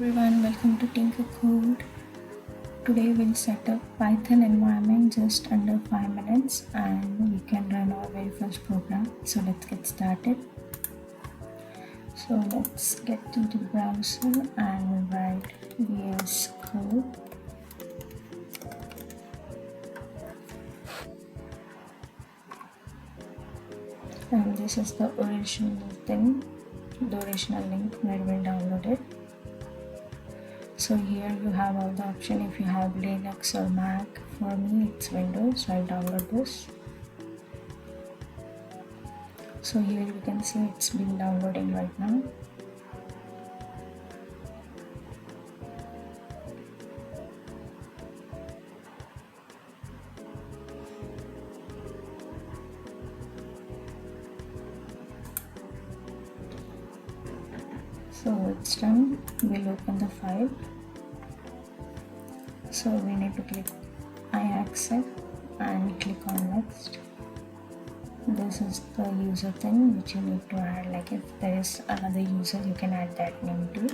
everyone, welcome to Tinker Code. Today we'll set up Python environment just under 5 minutes and we can run our very first program. So let's get started. So let's get into the browser and write VS Code. And this is the original thing, the original link where we'll download it. So here you have all the option if you have Linux or Mac. For me it's Windows, so I'll download this. So here you can see it's been downloading right now. So it's done. We'll open the file. So we need to click I accept and click on next. This is the user thing which you need to add, like if there is another user you can add that name too.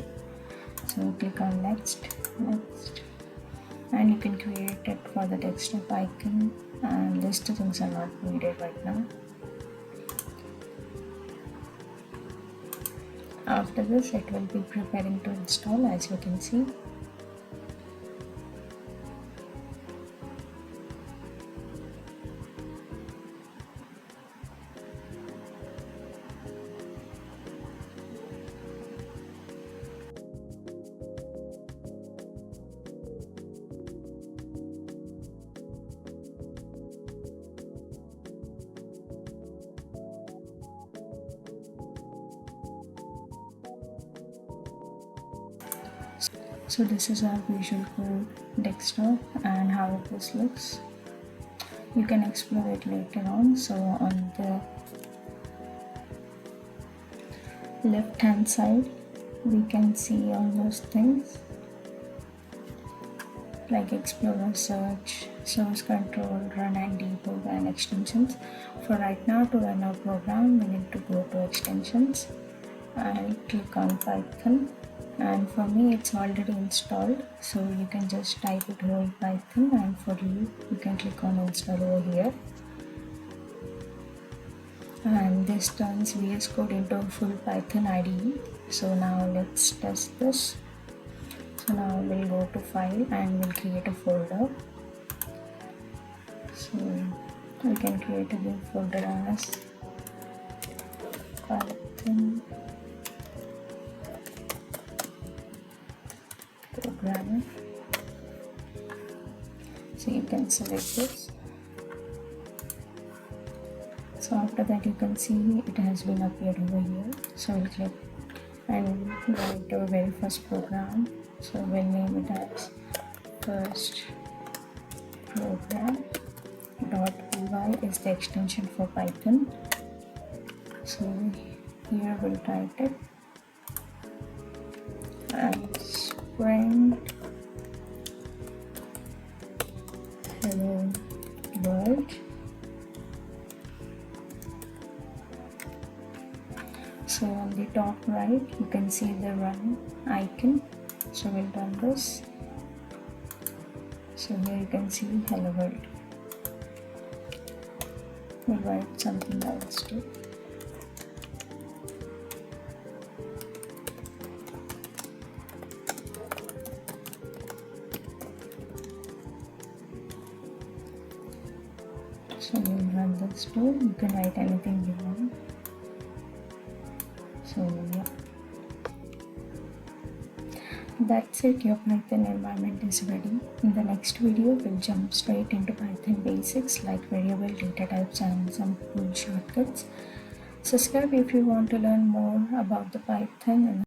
So click on next, and you can create it for the desktop icon, and these two things are not needed right now. After this it will be preparing to install, as you can see. So this is our Visual Code desktop and how this looks. You can explore it later on. So on the left hand side we can see all those things like Explorer, Search, Source Control, Run and Debug, and Extensions. For right now, to run our program we need to go to Extensions and click on Python. And for me it's already installed, so you can just type it whole Python, and for you can click on install over here, and this turns VS Code into a full Python IDE. So now let's test this. So now we'll go to file and we'll create a folder. So we can create a new folder as Python programmer. So you can select this. So after that you can see it has been appeared over here. So we'll click and write our very first program. So we'll name it as first program .py is the extension for Python. So here we'll type it and print hello world. So on the top right you can see the run icon. So we'll run this. So here you can see hello world. We'll write something else too. So we'll run this too. You can write anything you want. So yeah, that's it. Your Python environment is ready. In the next video we'll jump straight into Python basics like variable, data types, and some cool shortcuts. Subscribe if you want to learn more about the Python.